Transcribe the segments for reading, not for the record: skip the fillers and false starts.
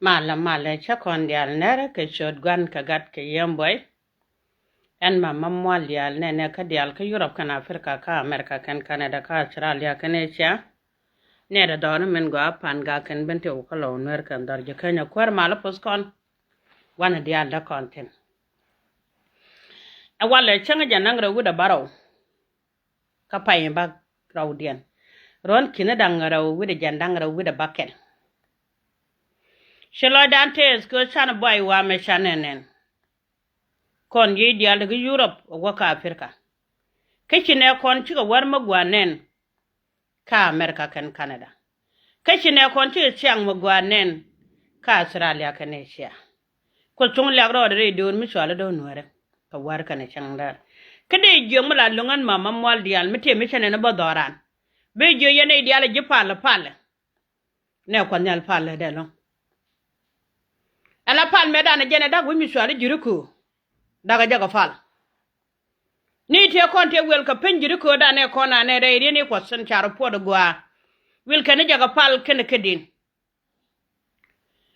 Mala chakon dial nere ke shod gwan ka gat ke yemboy en mammal dial nene ka dial ka Europe kan Africa ka America kan Canada ka Australia kan Asia nere don men go pan ga kan bente o kala ner kan dar je kanya kwar mala poskon wana dial da content a wala changa janang ra wuda baraw ka payin ba rawdien ron kina dangara wuda jandangara wuda bakel Shelo Dantes ko chana boy wa me shanenen. Kon yi dial ga Europe wa ka Africa. Kachi ne kon chiga war magwanen ka America kan Canada. Kachi ne kon chiga chiang magwanen ka Australia kan Asia. Ko tung lagro de don mi swala do nuare ka war kan chang dar. Kade je mula lungan mama mol dial mi te mi chane na bodoran. Be je yene dial je pala. Ne kon nyal pala de lo. Ala pal medana jene dag wimi swala jiruku. Daga jaga fal. Ni te konte wel ka penjiri ko da ne kona ne re ni ko san charo podo gwa. Wel ka ne jaga fal kene kedin.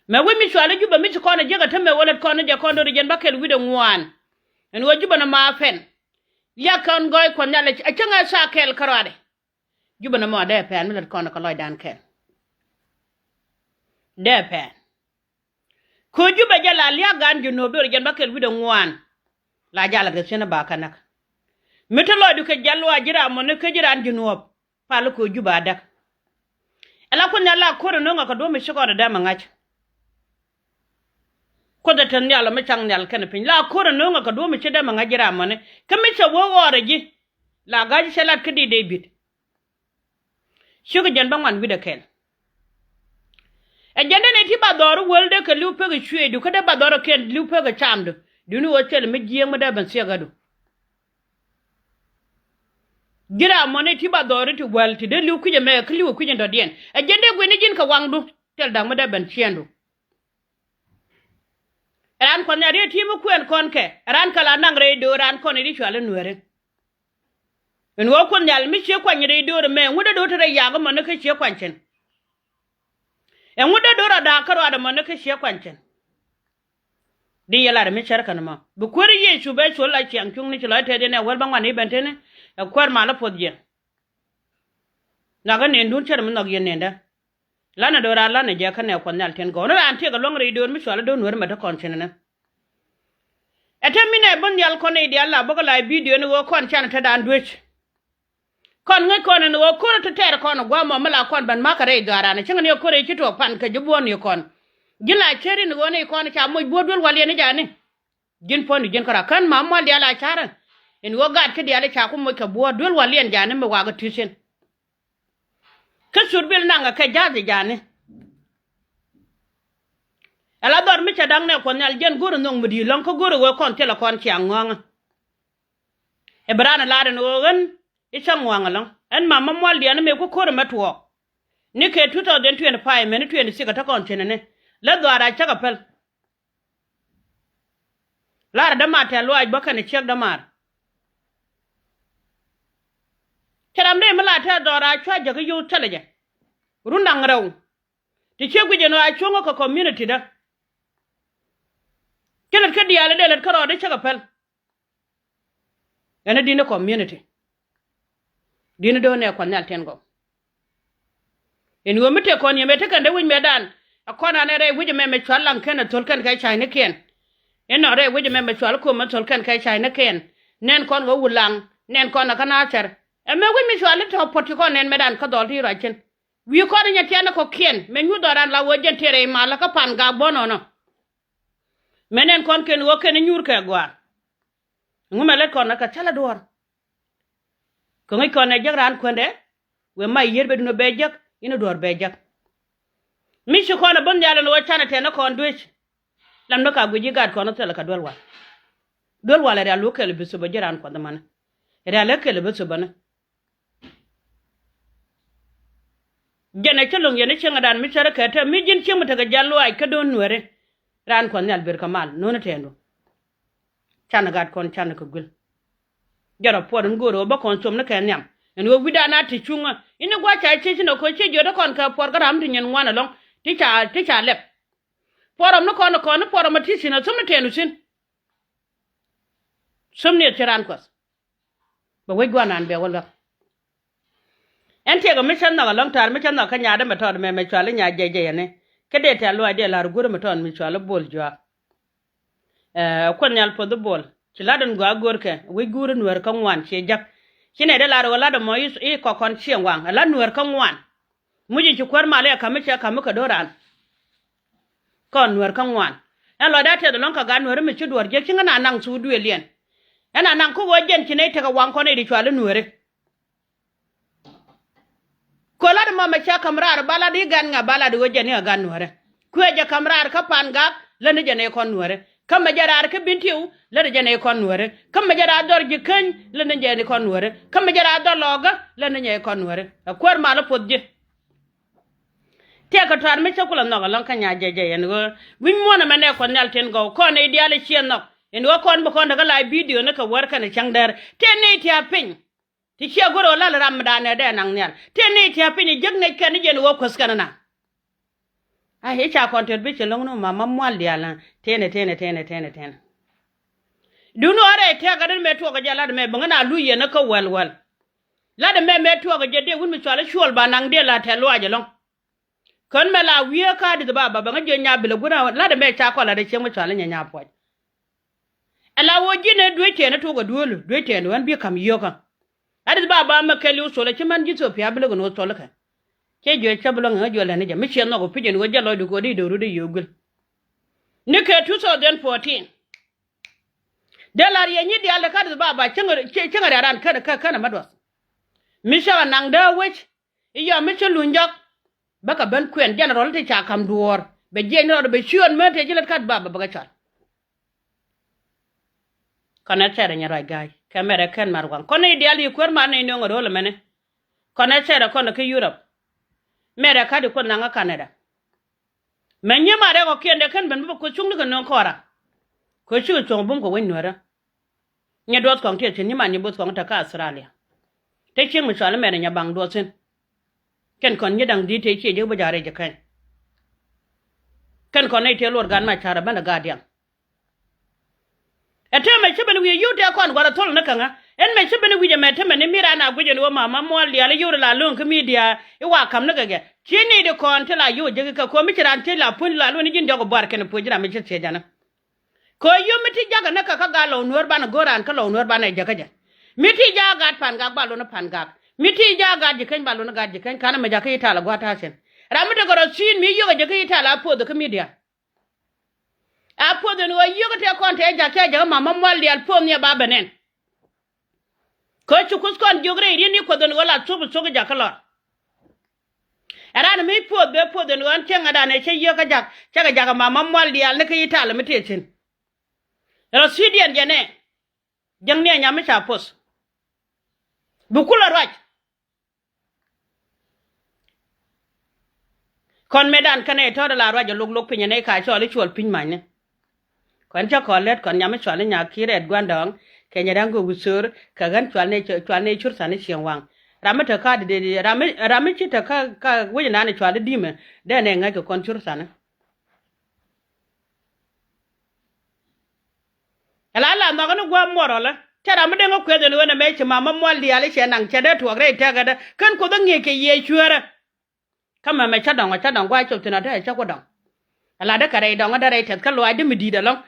Me wimi swala juba mi ko na jaga tambe wala ko na jaga kondo jen bakel wido ngwan. En wajuba na ma fen. Ya kan goy ko nyale a changa sa kel karade. Juba na mo de pen mi ko na ko loy dan kel. De pen. Ko juba jala liya gan juno do jen bakel wido ngwan. La jala ga sena ba kanak. Mitolo du ke jalwa jira mo ne ke jira anjuno pal ko juba dak. Ala ko nyala ko no nga ko do mi shiko da mangach. Ko da tan nyala mi chang nyal kan pin la ko no nga ko do mi chida mangajira mo ne ke mi che wo wore ji la gaji salat kedi de bit. Shugo jan bangwan wi da ken. E jande ne ti ba doru wolde ke lupe ke chue du ko da ba doru ken lupe ke chamdu. Dunu wo tel mi jiyeng mo da ban sia gadu. Gira mone tiba dori ti welti de liu kuje me kliu kuje ndo dien. E jende gwe ni jin ka wangdu tel dang mada ben chiendu. Ran kon ya ti mu kwen kon ke. Ran kala nang re do ran kon ri chwale nuere. En wo kon yal mi che kwan re do me ngude do tere yaga mone ke che kwanchen. En ngude do ra da karo da mone ke che kwanchen. Di yala da mi cher kan ma. Bu kweri ye shube chola chiang chung ni chola te de ne wel bangwan ni bentene. A kwar mala podje naga ne ndun cer mun nogye nenda lana dora lana je kan ne kon nal ten go no ante ga longre do mi swala do nor mata kon chenena etemine bon yal kon e di alla boga la video no wo kon chan ta dan duch kon ngai kon no wo ko to ter kon gwa mo mala kon ban makare gara ne chinga ne ko re kito pan ka jubo ne kon gila cheri no ne kon cha mo bodol wal ne jani gin pon gin kara kan mamma di ala charan en wogat ke diale cha kuma ka bo dol walien jane me waga tisen ka surbil nanga ka jazi jane ala dor mi cha dang ne ko nyal jen guru nong mudi lon ko guru wo kon tela kon chi angonga e brana laden o gan e changwanga lon en mama mol diane me ko kor matwo ni ke 2025 men 26 ta kon chenene la dwara cha ka pel lar da mata lo aj bakane chek da mar Keramde mala dora chwa jaga yu talaje. Rundang raw. Ti chegu jeno a chongo ko community da. Kelat kedi ala de lat karo de chaga pel. Ene dine community. Dine do ne ko nyal ten go. En wo mete kon yeme te kan de win medan. Akona ne re wuje me chwalan ken tolkan kai chai ne ken. En re wuje me chwal ko ma tolkan kai chai ne ken. Nen kon go wulang, nen kon kana cher. Eme wi mi swale to potiko nen medan ka dol ti rachen. Wi ko nya tiana ko kien, men yu doran la wojen tere mala ka pan ga bono no. Menen kon ken wo ken nyur ka gwa. Ngumele kon ka chala dor. Ko ngi kon ne jagran konde, we may yerbe no bejak, ina dor bejak. Mi shi ko na bon yalla no chana te na kon duch. Lam no ka guji gad kon tele ka dolwa. Dolwa le da lokal bisu ba jiran ko da man. Era lekele bisu bana. Jene chelong yene chenga dan mi chere kete mi jin chemu taga jallo ay ka don nuere ran kon nyal bir kamal nona tendo chana gad kon chana ko gul jara podon goro ba kon som na ken nyam en wo widana ti chunga ina gwa cha che no ko che jodo kon ka por garam tin nyen wana long ti cha lep poram no kono poram matisina sumne tenusin sumne tiran kos ba we gwanan be wala ente go mission na long tar mission na kanya da metod me chwale nya jeje ne kede te lo ade la guru meton mi chwale bol jwa kon nyal po do bol ci ladan go agorke we guru nwer kan wan che jak kine da la wala da moyis e ko kon chien wan la nwer kan wan muji ci kwar male ka mi ka muka doran kon nwer kan wan en lo da te da lon ka ga nwer mi ci dor je kinga na nang su duwe lien ena nang ko wojen kine te ka wan ko ne di chwale nwere ko la da mama cha kamrar bala di gan nga bala di wojen ni ga nwere ku je kamrar ka panga la ne je ne kon nwere kam jarar ka bintiu la de jene kon wore kam jara dor ji kan la ne jene kon wore kam jara dor loga la ne nye kon wore akwar mala podje te ka tar me chakula no lon kan ya jeje yen go win mona mane kon nalten go ko ne diale chien no en wo kon bo kon daga la video ne ka war kan changdar te ne ti apin ti chia goro la ramadan de nang nyal te ne ti apin jeg ne kan jen wo kos kanana a he cha kontet bi chelong no mama mwal diala tene duno are te ga den me to ga jala de me bangana luye na ka wal la de me to ga jede wun mi chwala shol ba nang de la te lo ajelong kon me la wiye ka de baba banga je nya bile gura la de me cha ko la de chemu chwala nya po ala wo jine duete na to ga duolo duete no an bi kam yoka ade baba ma kali usole chiman jito pia bile no to ka ke jo chablo nga jo la ne ja mi chen no ko pije no jalo du ko di do ru de yogul ni ke 2014 dalar ye ni di ala ka de baba chenga ran kana madwas mi shawa nang da wech iyo mi chelunjak baka ben kwen general te cha kam duor be je no be chuon me te jilat kat baba baga chal kana chere nya rai gai kamera kan marwan kono ideal yi kwer man ne ngoro le mene kana chere kono ke Europe mere ka de ko nanga Canada menye mare ko kende kan ben ko chung ko non kora ko chu chong bum ko wenwara nya dot ko te tin ni man ni bot ko ta ka Australia te ching mi sala mere nya bang do sen ken kon ni dang di te che je bajare je kan kon ne te lor gan ma chara bana gadian ete me chebe ni yu te kon gwara tol na kanga en me chebe ni wije me te me ni mira na guje ni mama mo ali ala yuru la lon ka media i wa kam na gage chini de kon te la yu je ka ko mi tiran te la pun la lo ni jin dogo bar ken pujira me che jana ko yu mi ti jaga na ka ga lo nor bana goran ka lo nor bana jaga ja mi ti jaga pan ga ba lo na pan ga mi ti jaga je kan ba lo na ga je kan kana me jaka ita la gwata sen ramu de goro chin mi yu ga je ka ita la po de ka media apo de no yu ga te kon te jaga mama mo ali al po ni ba benen ko chukus kon jogre ni ko don wala tubu soga jakala ara mi po de no an tenga da ne che yo ka jaga mama mo ali al ne ka ita la mitechin rasidian jene jang ne nya mi cha pos bukula raj kon medan kane to da la raj lok pinya ne ka cho le chol pin man ne kon cha ko let kon nya mi chwale nya kiret gwandong kenya dango gusur ka gan chwalne chur sane chiangwang ramata ka de rami chita ka wajina ne chwale dime de ne nga ko kon chur sane ala no ganu gwa morola tara mu de ngo kwede no na me chima mamwal di ale che nang chede to gre te ga kan ko dange ke ye chura kama me chadong gwa chop tina de cha ko dong ala de kare dong da re tet ka lo ade mi di da long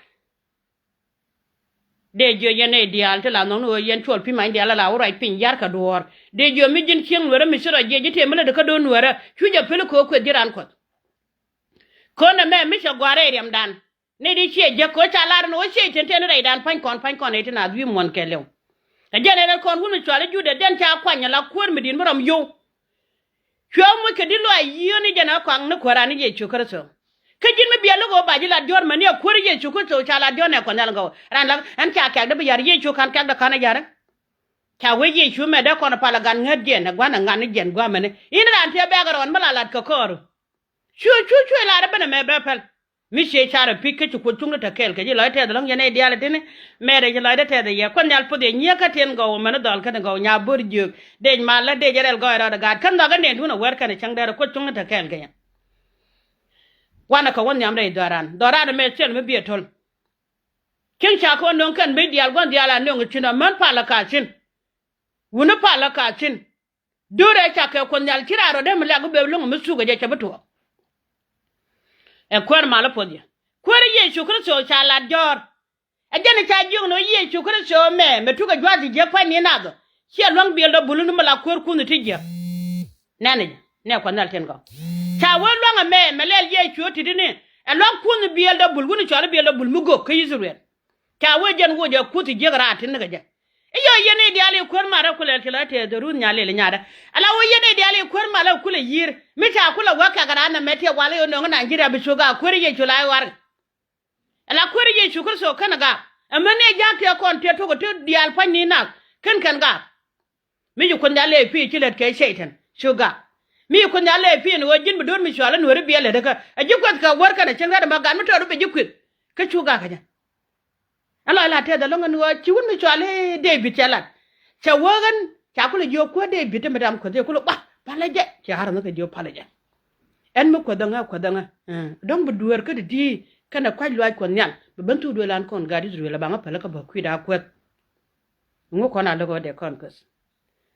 de jo yene dial te la no yen chol pi mai dial la ora pin yar ka dor de jo mi jin chieng wera mi sura je te mele de ka don wera chuja pele ko diran ko na me mi cha gware riam dan ne di che je ko cha lar no che te ne dan pan kon e te na wi mon ke lew ta jene ne kon hunu chwale jude den cha kwanya la kur mi din moram yo chwa mo ke di lo ayi ni jena kwang ne korani je chukar so kajin me biya logo baji la dior mani akuri ye chuku to chala dior ne konal go ran la an ka da biya ye chu kan da kana yara ka we ye chu me da kono pala gan ngad na gwana ngani jen gwa mane in ran te be garon malalat ka koro chu la da bana me be pel mi she chara pikke chu kutung ta kel ke ji la te da long yene diala tene me re ji la da te da ye kon dal pode nya ka ten go mane dal ka go nya bur juk de ma la de jerel go ra da gad kan da ga ne duna wer kan chang da ko tung ta kel ke wana ka won nyam dai doran me chen me bietol kin cha ko non kan me dial gon diala non china man pala ka chin wuna pala ka chin dure cha ka ko nyal kiraro dem la go be lungu me suga je chabuto e kwar mala podia kwar ye shukru so cha la dor e jene cha jung no ye shukru so me tuka jwaji je pa ni nado che long bi lo bulunu mala kwar kunu tijja nane ne ko nal ten go cha won longa me lel ye chuti dini e long kunu bi lo bulgunu cha bi lo bulmugo ke yisruel cha we jen wo je kuti je gara tin ga je iyo yene diale kwar mara kula tilate da run nyale le nyada ala wo yene diale kwar mara kula yir mi ta kula waka gara na mete wale yo no Nigeria bi shuga kwar ye chula war ala kwar ye shukur so kana ga amane ja ke kon te to to dial panni na kan ga mi ju kun dale fi kilet ke shaitan shuga mi kun dale fi no jin bi don mi shala no ri biele daga aji kwat ka war kana cin ga ma ga mi to ru bi jikwit ka shuga ka ja ala la te da longa no ci won mi shala David chalat cha wogan cha kula jo ko David madam ko de kula ba palaje ci har na ka jo palaje en mi ko danga don bu duwer ka di kana kwaj lwa ko nyal be bantu do lan kon gadi zuru la banga pala ka ba kwida kwet ngo kona logo de kon kus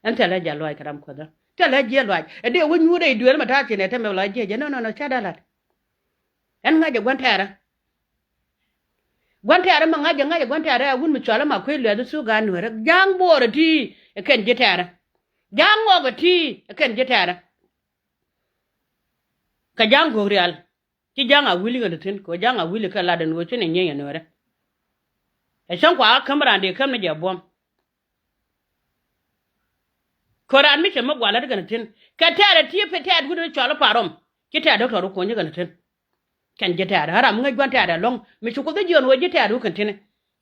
en tele ja lwa karam ko da tele je lwa e de won nyude duwer mata ce ne teme lwa je no cha dalat en ngaje gwantara ma ngaje gwantara wun mi chola ma kwelu da su ga nuwer jang boro ti e ken jetara jang ngogo ti e ken jetara ka jang go real ti janga wili ga tin ko janga wili ka ladan wo tune nyenya nore e shan kwa kamera de kam ne jabom koran mi chema gwala daga tin ka tare ti fete ad gudu chola parom ki ta doctor ko nyi ga tin kan jeta haram ngai gwanta da long mi chu ko de jon wo jeta ru kan tin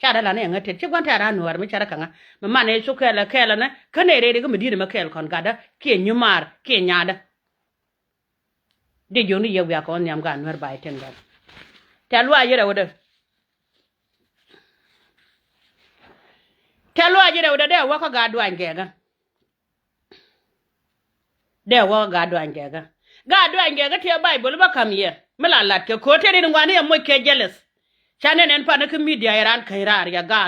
cha da la ne ngate ti gwanta da nuwar mi chara kanga ma ne su kala na kane re ga mi di ma kel kon gada ke nyumar ke nyada de joni ye ya ko nyam ga nuwar bai ten ga talwa yira wada de wa ko ga duan gega ga duan gega te bible ba kam ye mala lat ke ko te rin ngwane mo ke jealous chane nen pa na ke media iran kairar ya ga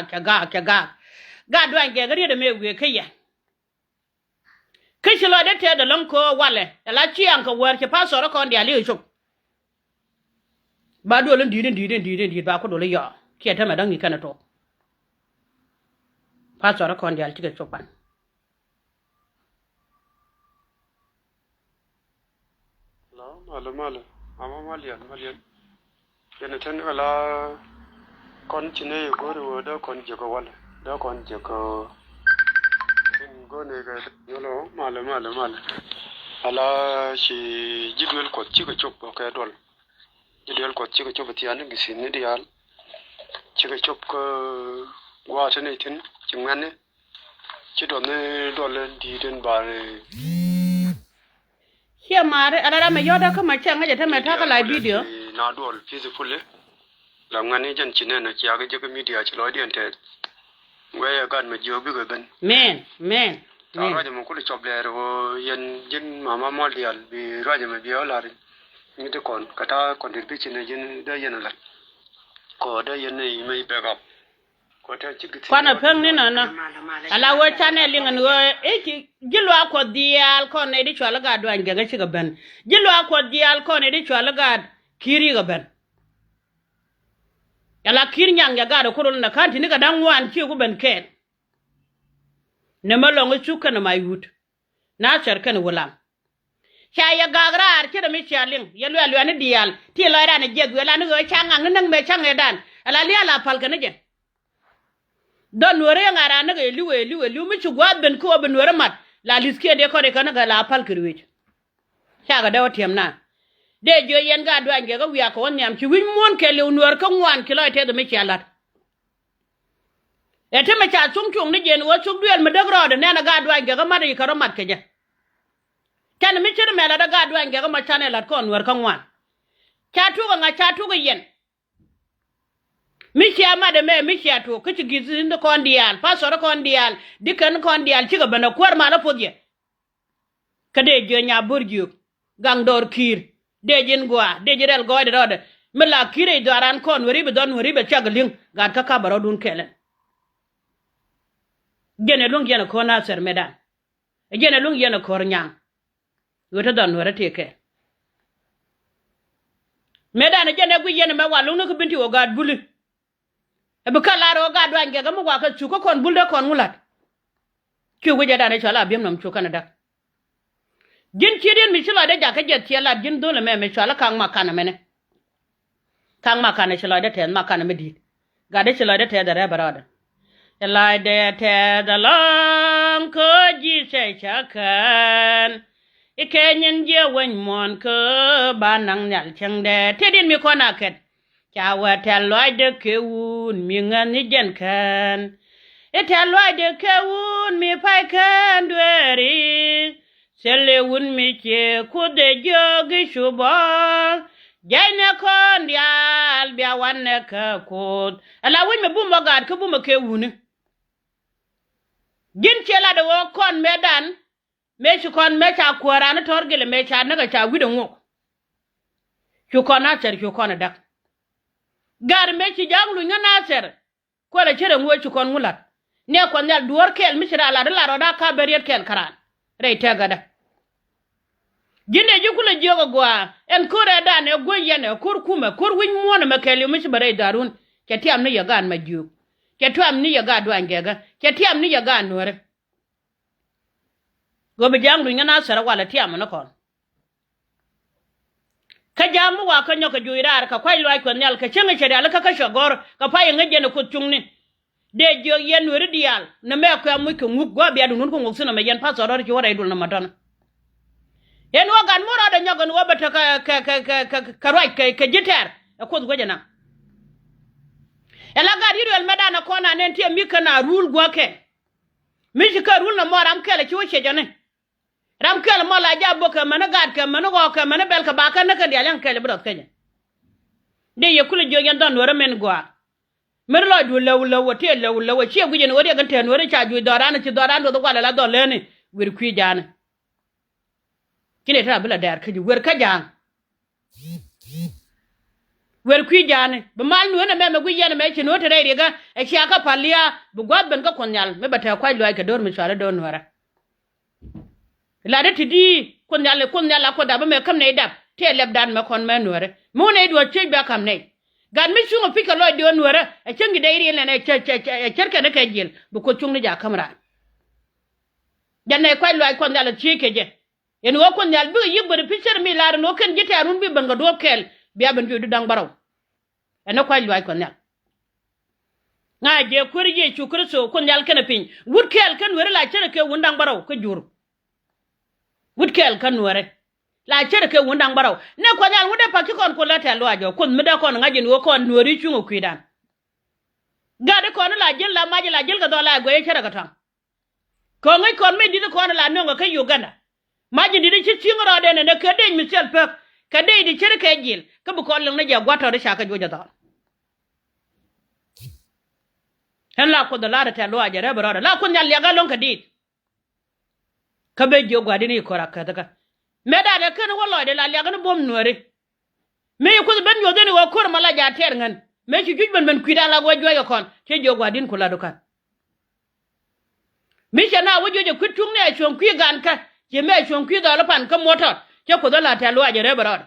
duan gega ri de me we ke ya kishilo de te de lon ko wale la chi an ko wer ke pa so ro ko ndi ali chu ba do lon di ba ko do le yo ke ta ma dang ni kana to pa so ro ko ndi ali ti ke chu pan Malo ama malian yana tan ala kon chine go ro da kon je ko wala da kon je ko go ne ga yolo malo ala shi jidwel ko ci ko chop ko dol jidwel ko ci ko chop ti an gi sin ni dial ci ko chop ko wa tane tin ci ngane ci do ne dol di den ba Here mare arara me yoda ka machanga jeta meta ka live video na dol peacefully la ngani jan chine na kya ga je media chlo di ente ngwe gan me jobi ga ben men raja mo kuli choble ro yen jin mama mo dial bi raja me bio la ni de kon kata kon dir bi chine jin da yen la ko da yen ni me backup kwana peng ni na ala wo channel ngan wo eki jilwa ko dial ko ne di chwala ga do anga ga chiga ben jilwa ko dial ko ne di chwala ga kiri ga ben ala kir nyang ya ga do kurun na kanti ni ga dan wan chi ku ben ken ne malongo chuka na mayut na charkan wulam cha ya gagra ar chi da mi chaling ya lwa ni dial ti lo ra ne jegu la ni go changa nang me changa dan ala li ala pal ka ne je don wore ngara na ga liwe mi chugwa ben ko ben wore mat la liske de ko de kana ga la pal kirwich cha ga dawo tiam na de jo yen ga do ange ga wiya ko nyam chi win mon ke le unwar ka ngwan kilo te de mi chalat e te me cha chung chung ni jen wo chug duel me dagro de na ga do ange ga mari ka ro mat ke je kan mi chere me la da ga do ange ga ma chane lat ko unwar ka ngwan cha tu ga yen Michia madame Michia to kichi gizin the condial, pastor condial, dikan condial, chiga bana kwar mala podye. Kade jonya burju, gang dor kir, de jin gwa de jirel go de rode mala kire daran kon wari be don wari be chagaling gad ka baro dun kelen gene lung yana ko na ser medan gene lung yana ko nyang wota don wara teke medan gene gu yana ma walung no ko binti o gad bulu e be kala ro gad wange ga mo wa ka chu ko kon bulde kon mulat chu gu jada ne chala bim nam chu kanada jin chidin mi chila de jaka jet tiela jin dole me chala kang makana mene kang makana chila de ten makana medi ga de chila de te da re barada chila de te da long ko ji se chakan ikenyin je wen mon ko banang nyal chang de tidin mi kona ket chawa te loy de keun mi ngan ni jen kan ite loy de keun mi pai kan dweri sele wun mi che kude jogi shuba jaina kon dial bia wanne ka kod ala wun me bumba gad ka bumba ke wuni gin chela de wo kon medan me chu kon me cha kwara na torgele me cha naga cha wido ngo chu kon na ser chu kon dak gar me chi janglu nyana ser ko la chere ngo chu kon ngulat ne kon yal duor kel mi sira la la roda ka beriet kel karan rei tegada jinde jukula jogo gwa en kore dan e goyene kur kuma kur win mona makeli mishi bare darun keti amni yagan maju keti amni yaga dwangega keti amni yaga nore go be janglu ngana sara wala ti amana kon ka jamu wa ka nyoka juirar ka kwai lwa ko nyal ka chenga chere ala ka shogor ka pa yenga ne ko chungni de jo yen wori dial na me ko amu ko nguk go be adu nun ko nguk suna me yen pasoro ri wora idul na matana yen wagan mura da nyagan wabata ka right ka jiter ko gojana ela gadi rel medana kona nen tie mikana rule goke mishika rule na moram kele ci woche jone ram kele mola jabbo ka mana gad ka mana go ka mana bel ka baka na ka dialan kele brot kenya de yekule jogen don wora men gwa merlo du law te law ci gujene wori ga ten wori cha ju dorana ci dorando do kwala la do leni wir kwi jana kine ta bula dar kaji wer ka jang wer kwi jane be mal nu na me gu yene me chino tere riga e chi aka palia bu god ben ka konyal me bata kwa lo ka dor mi sare don wara la de tidi konyal ko da ba me kam ne dab te leb dan me kon me nore mo ne do che ba kam ne gan mi chungo pika lo do nore e chengi de ri ne cherka ne ka jil bu ko chungni ja kamra janne kwa lo konyal chi ke je en wo kon nyal bi yibbe picture mi lar no ken jete arun bi banga do kel biya ban ju dang baraw en ko lwa kon nyal nga je kurje chukurso kon nyal ken pin wud kel kan were la chere ke wundang baraw ko jur wud kel kan were la chere ke wundang baraw ne ko nyal wude pakki kon ko la tel wajo kon mi da kon ngaje no kon nori chungo kuidan gade kon la jel la maji la jel ga do la goye chere ga tan ko ngai kon me di ko la no ga Uganda maji di ci ngoro de ne ke de mi sel pek ka de di chere ke jil ka bu ko lang na ja gwato de shaka joja da hen la ko da la ta lo aja re bro la ko nyal ya ga lon ka dit ka be jo gwa di ni ko ra ka daga me da de ken wallo de la ya ga no bom nore me ko ben yo de ni wa ko mala ja ter ngan me ci juj ben kwida la go joya kon te jo gwa din ko la do kan mi chana wo joje kutung ne chon kwi gan ka je me chon kwi da pan ka motor je ko da la ta lo aje re barod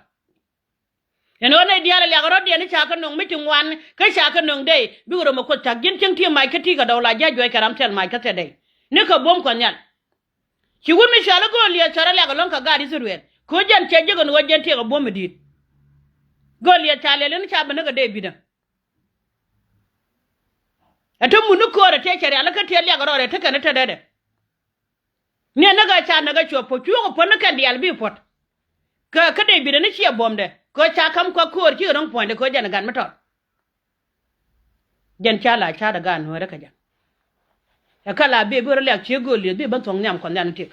en one diala ya garod ni cha ka nong mitin wan ka cha ka nong dei bi ro mo ko ta gin ting ti mai ka ti ga da la ja joy karam tel mai ka te dei ne ka bom ko nyal ci gun mi shala go liya chara la ga lon ka ga di zurwen ko jan che je go no jan ti ga bom dit go liya cha le ni cha ba ne ga dei bidan atom munu ko re te chere ala ka te ya garod te ka ne te dede ne na ga cha na ga chopo chu ko pon ka di albi pot ka dei bidan ni chi bom de ko cha kam ko kur ki rong point ko jan gan matot jan cha la cha da gan hore ka jan ya kala be bo le chi go le be ban tong nyam kon nan tik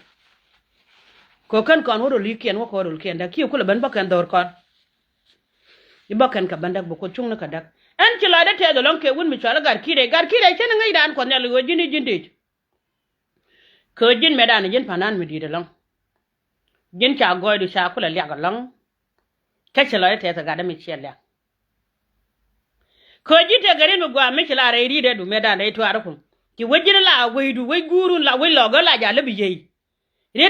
ko kan kon woro li ken wo ko ro ken da ki ko le ban ba kan dor kon di ba kan ka bandak bo ko chung na ka dak an ci la da te do lon ke wun mi chala gar kire chen ngai dan kon ne lo jindi jindi ko jin me dan jin panan mi di de long jin cha goy du cha ko le ya ga long ta chelo te ta ga da mi chele ko jite garin mu gwa mi chila re ri de du me da ne to arku ki wajin la we du we gurun la we logo la ja le biye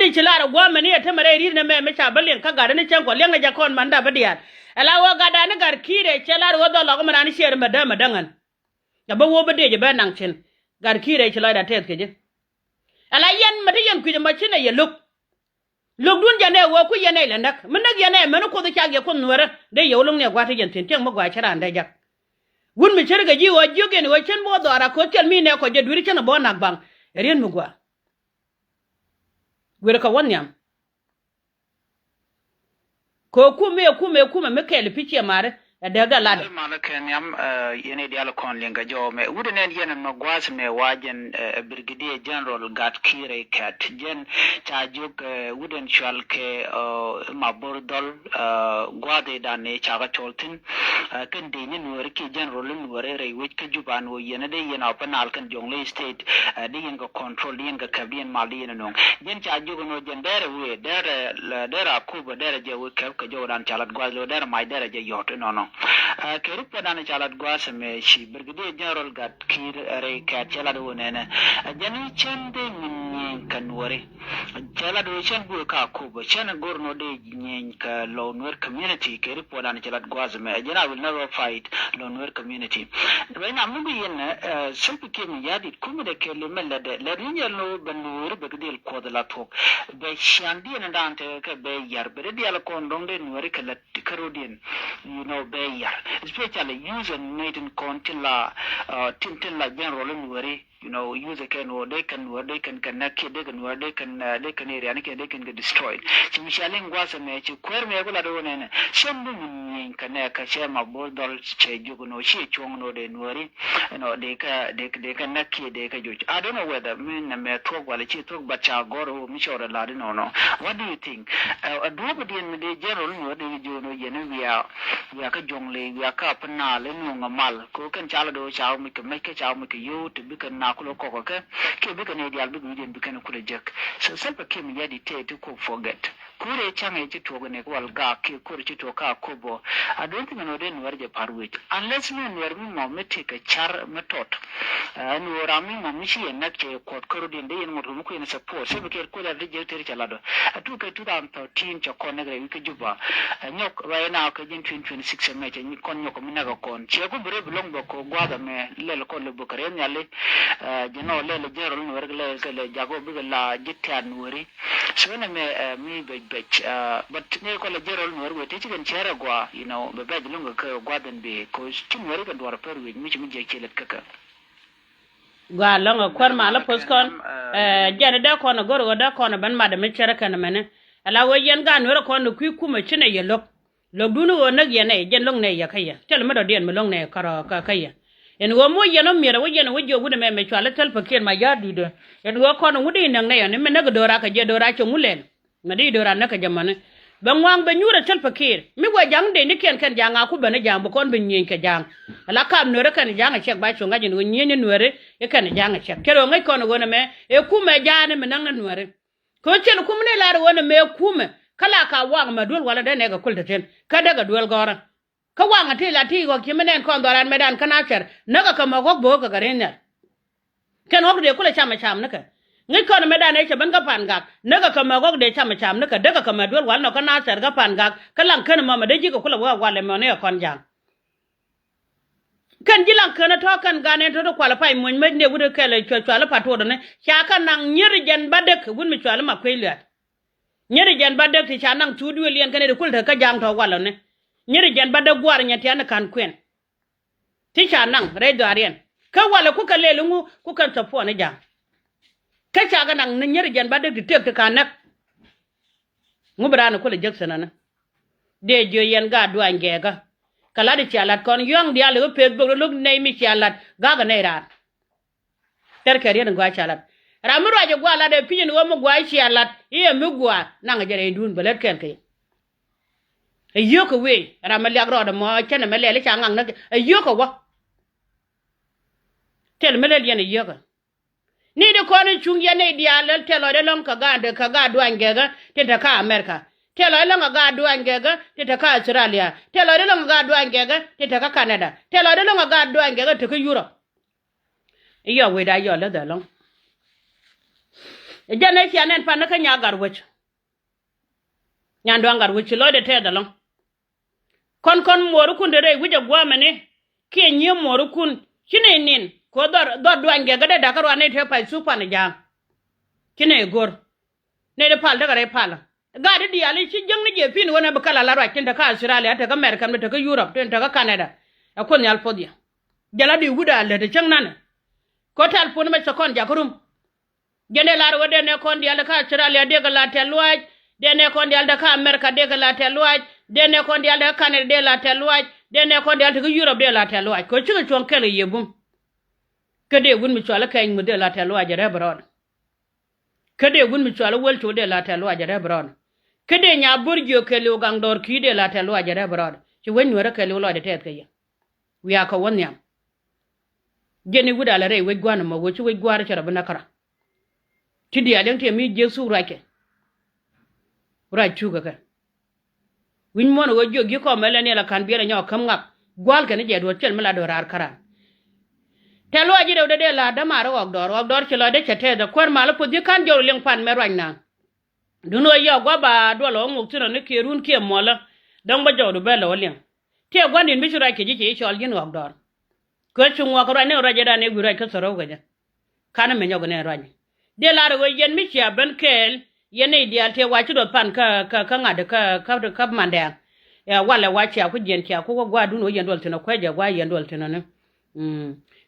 ri chila ra gwa mani ta mare ri ne me cha balen ka ga ne chen ko lenga ja kon manda badiya ala wo ga da ne gar kire chila ro do logo mana ni sher me da madangan ya ba wo bade je ba nang chen gar kire chila da te ke je ala yan mata yan ku je ma chine ye luk dun ja ne wo ku ye ne la nak mun nak ye ne men ko da cha ge kon nuwara de yolung ne gwa ta jen ten ma gwa chara anda jak gun mi cherga ji wo jogen wo chen bo dora ko chen mi ne ko je duri chen bo nak bang rien mu gwa gwere ka wonyam ko kume me kele piche mare daga lada mala ken yam yene diala kon lenga jo me wudene yene no gwas me wajen brigadier general gat kire kat jen cha juk wuden chal ke mabordol gwade dane cha ga choltin kan de ni wor ki general ni wor re wit ke juban wo yene de yena panal kan jongle state de yen go control yen ga kabien mali yene no jen cha juk no jen dere we dere kuba dere je we ka jo dan chalat gwalo dere mai dere je yot no kerip padana chalat gwasa me shi brigadier general gat kir re ka chalado wonene jani chende min kanwore chalado chen bu ka kuba chen gorno de nyen ka lower community kerip padana chalat gwasa me jana will never fight lower community rena mubi yen simple kem yadi kumide kele mella de la rinya no banur brigadier kodla tok be shandi na dante ka be yar brigadier kon dongde nwore kala karodien you know be yar especially user natin kontilla tintilla general nwore you know user can or they can connect they can area they can get destroyed so mishale ngwasa me chi kwer me gola do nene shambu min kana ka shema bordol che jugono shi chongno de nwore you know they can nakki they ka juj I don't know whether min na me talk wala chi talk but cha goro mi shora la no what do you think adobadi in the general nwore de jono yene we are ka jongle we are ka pana le no ngamal ko kan chala do cha mi ka make cha mi ka yo to bi kan na kulo ko ke bi kan ideal bi den bi kan kulo jek so selpa kim yadi te to ko forget kure changa ji to ne wal ga ke kure ji to ka kobo I don't think no den warje parwit unless no wer mi mo mete ka char metot no rami mo mi shi na ke ko koro den de yen mo ko yen support se be ke ko da de je te chala do atu ka 2013 cha ko ne gre ke juba nyok wa na ka jin 2026 me che ni kon nyok mi na ko kon che ko bre blong bo ko gwada me le ko le bu kare nyale jino le jero no wergle ke le jago bi la jittan wori so na me mi be but ne ko le jero no werwe te chigen chera gwa you know be be lunga ko gwadan be ko tin wori kan dwar per wi mi je kelet kaka gwa longa kwar mala poskon jere da kono goro da kono ban ma da me chera kana mene ala wayen ga no ko no ku kuma chine ye lok dunu wo nag ye ne jen long ne ya kaya tel ma do den me long ne karo ka kaya en wo mo yeno mira wo yeno wo jogu de me chwala tel paken ma yadu de en wo kono ngudi nang ne ne me nag dora ka je dora cho ngulen ngadi dora naka jamane ban wang ba nyura tel paken mi wo jang de ni ken janga ku bana jang bo kon bin nyen ka jang ala kam no kan janga chek ba cho ngaji no nyen nuere e kan janga chek kero ngai kono gona me e ku me jane me nang na nuere ko chen ku me la ro me ku me kala ka wang ma dul wala de ne ga kulta ten ka daga dul gora ka wanga ti la ti go kimenen kon doran medan kana cher naga ka ma go bo ka garenya ken ok de kula chama cham naka ngi kon medan e che ban ka pan gak naga ka ma go de chama cham naka daga ka ma dul wal no kana cher ga pan gak kalan ken ma de ji ko kula wa wale mo ne kon jang kan jilan ken to kan gane to kwala pai mon me ne wude kele chwala pato do ne cha kan nang nyir jen badek gun mi chwala ma kwelat nyir jen badek ti cha nang tudu lien kan de kulta ka jang to wala ne nyiri jan bada gwar nyati an kan kwen tisha nang redo arien ka wala ku ka lelungu ku kan tapo ne jang ka cha ga nang nyiri jan bada de tek ka nak ngubra na ku le jaksana na de jo yen ga duan ngega kala de chalat kon yong dia le pe bo lu nei mi chalat ga ne ra ter ka rien gwa chalat ramuru aje gwa la de pin wo mu gwa chalat iye mu gwa nang jere dun belet ken kai ayoko we ramali agro da mo chene mele cha ngang na ayoko wa tel mele yen ayoko ni de ko ni chung ye ne dia le telo de lon ka ga do angega te ta ka america te lo la ga do angega te ta ka Australia te lo la ga do angega te ta ka Canada te lo la ga do angega te ka Europe iyo we da yo la da long e jana fi anen pa na ka nya gar wuch nya do ngar wuch lo de te da long kon moru kun de re wuje gwa mene ke nye moru kun kine nin ko do angega de da ka ro ne te pa su pa na ja kine gor ne de pal daga re pala ga de diali ci jeng ni je fin wona ba kala la ra kin da ka Australia ta ka America ta ka Europe ta ka Canada a kon yal podia jala di guda le de ceng nan ko tal pon ma kon jakurum gene la ro de ne kon dial ka Australia de ga la telwaj de ne kon dial da ka America de ga la telwaj de ne kon dial da Canada de la telwaj de ne kon dial ta ka Europe de la telwaj ko ci ga chon kele yebum ke de gun mi chola kay mu de la telwaj re brod kede gun mi chola wel to de la telo ajare bron kede nya burjo kele gang dor ki de la telo ajare bron ci wen wara kele lo de tet kay wiya ko wonyam geni guda la re we gwana ma wo ci we gwara ci rabna kara ti dia den te mi jesu rake ra chuga ka win mon wo jogi ko mele ne la kan bi la nyaw kam ngap gwal ke ne je do tel mala do rar kara telo ajire de la da maro og dor ci lo de chete da kwar mala podi kan jor ling pan me ragna duno ya gwa ba do lo nguk tino ne kerun ke mola dang ba jawdu be lo ling te gwandin bi shura ke ji ci chol gin og dor ko chungwa ko ne raje da ne gura ka soro gaja kana me nyogo ne rani de la ro yen mi ci ben kel yene ideal te wa ci do pan ka ngade ka mande ya wala wa ci ku jen ci ku gwa duno yen dol tino ko je gwa yen dol tino ne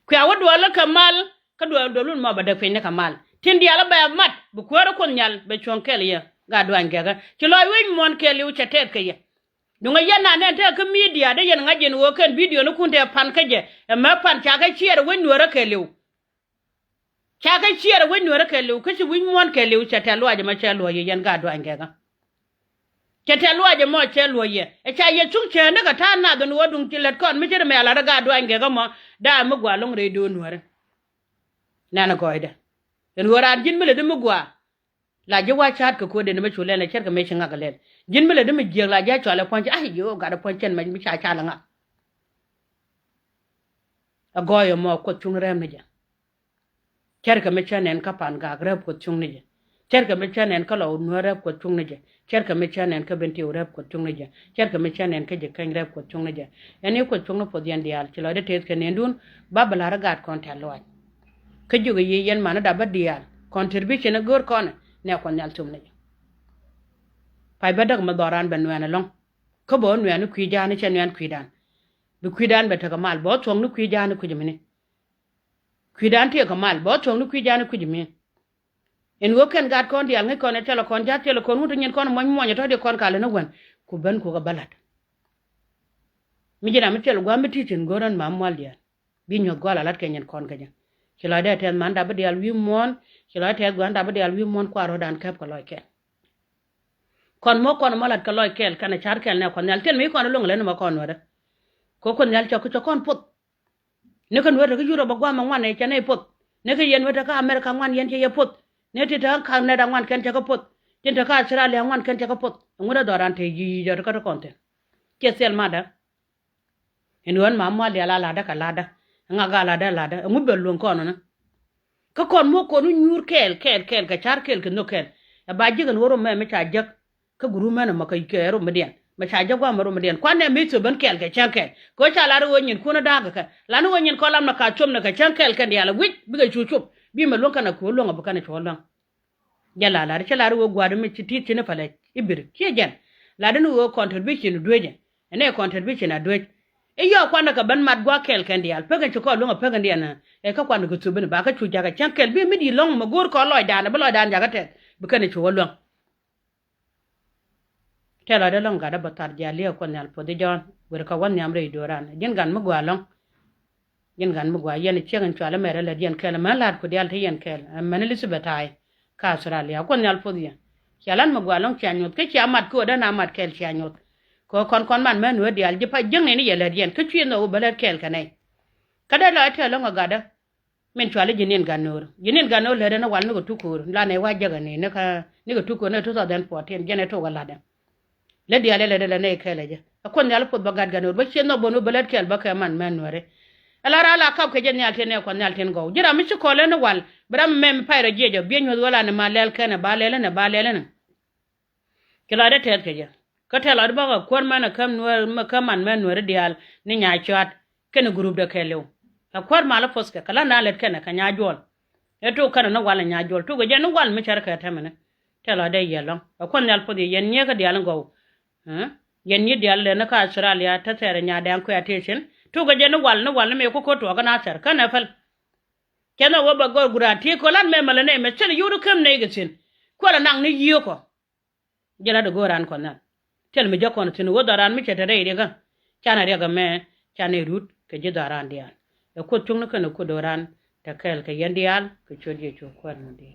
kwa wadu wala kamal ka do lun ma bada fe ne kamal tin dia la ba mat bu ko ra kon nyal be chon kel ya ga do angega ti lo wi mon kel yu chetet ke ya dunga yana ne ta ka media da yan ngajen wo kan video no kunte pan ka je ma pan cha ka chier wen wora kel yu cha ka chier wen wora kel yu ka ci wi mon kel yu chetet lo aje ma cha lo ye yan ga do angega chetet lo aje mo che lo ye e cha ye chung che ne ka ta na do no dung ti let kon mi jere me ala ga do angega mo da mu gwa long re do nuare nana goida en wora jin mele de mu gwa la je wa chat ko de ne me chule na cher ka me chinga galen jin mele de mu je la ja chole ponche ai yo ga da ponchen ma mi cha la nga agoyo mo ko chung rem ne ja cher ka me chanen ka pan ga grab ko chung ne ja cher ka me chanen ka lo nuare ko chung ne ja cher ka me chanen ka benti rap ko chung ne ja cher ka me chanen ka je kan rap ko chung ne ja yani ko chung no podian dial ci lo de tes ke ne ndun babala ragat kon ta lo ka joge yi yen mana da badial contribution na gor kon ne ko nyal tum ne pay badak ma doran ben wana long ko bo nwana ku jani chen nwan ku dan du ku dan beta kamal bo chung nu ku jani ku jimini ku dan te kamal bo chung nu ku jani ku jimini en woken gat kon dial ngi kon tele kon ja tele kon muto nyen kon mo to de kon kala na wan ku ben ku ga balat mi jina mi tele gwa mi titin goran ma mal dia bi nyot gwala lat ken nyen kon gaja ci la de ten man da ba dial wi mon ci la te gwa da ba dial wi mon ko ro dan kep ko loy ken kon mo kon malat ko loy kel kana char kel ne kon nal ten mi kon long len ma kon wada ko kon nal ko kon pot ne kon wada ko juro ba gwa ma wan ne chane pot ne ko yen wada ka America wan yen ye pot ne ti ta kan ne da wan ken ta ko pot tin ta ka Australia wan ken ta ko pot ngura doran te yi jor ko konten ke sel mada en won ma mo ala la da ka la da nga ga la da ngu belon kono na ko kon mo ko nu nyur kel ka char kel ke no kel ba jigan woro me cha jak ka guru mena ma kai ke ro median ma cha jak wa ro median kwane mi to ban kel ke chan kel ko cha la ro nyin kuna da ka la no nyin ko lam na ka chom na ka chan kel kan ya la wit bi ga chu chup bi ma lon kana ko lon ba kana cho lon ya la cha la ro gwa de mi ti ti ne fale ibir ke jan la de no contribution doje ene contribution a doje e yo kwanda ka ban mat gwa kel kan dial pegen ko lunga pegen dia na e ka kwanda ko tubin ba ka chuja ka chan kel bi mi di long ma gor ko loy dan ba loy dan jaga te bi kan chu long tela de long ga da batar dia le ko nyal po de jon wer ka wan nyam re doran gen gan ma gwa long gen gan ma gwa yen chen chu ala mere le dien kel ma lat ko dial te yen kel man Elizabeth ai ka Australia ko nyal po dia yalan ma gwa long chanyot ke chamat ko da na mat kel chanyot ko kon man men we dial jipa jeng ni yele dien ke chino belet kel kanai kada la ta lo ngada men chwale jinin ganor le na wal no tukur la ne wa jaga ni ne ka ni ko tukur ne 2014 gene to gala da le dia le ne kele je akon yal pot bagad ganor ba chen no bonu belet kel ba ka man men wore ala ra la kap ke je nyal ten ko nyal ten go jira mi ko le no wal bram mem payra jejo bienyo wala ne malel kene ba lele ne kila de tet ke je ka tel ad ba ko man kam no ma kaman men wore dial ni nya chat kene group de kelew akwar mala foske kala na let kene ka nya jol eto kana no wala nya jol to go je no wal mi char ka tamene tela de yelon akon nyal podi yen nye ka dial go yen nye dial le na ka Australia ta tere nya dan ko attention to go je no wal me ko to ga na ser kana fal kena wo ba go gurati ko lan me mala ne me chen yuru kam ne gitsin ko la nang ni yiyo ko jela de goran ko na tel mi jakon tin wo daran mi chete re ga chana re ga me chane rut ke je daran dial e ko chung na kana ko doran ta kel ke yen dial ko chodje cho ko no de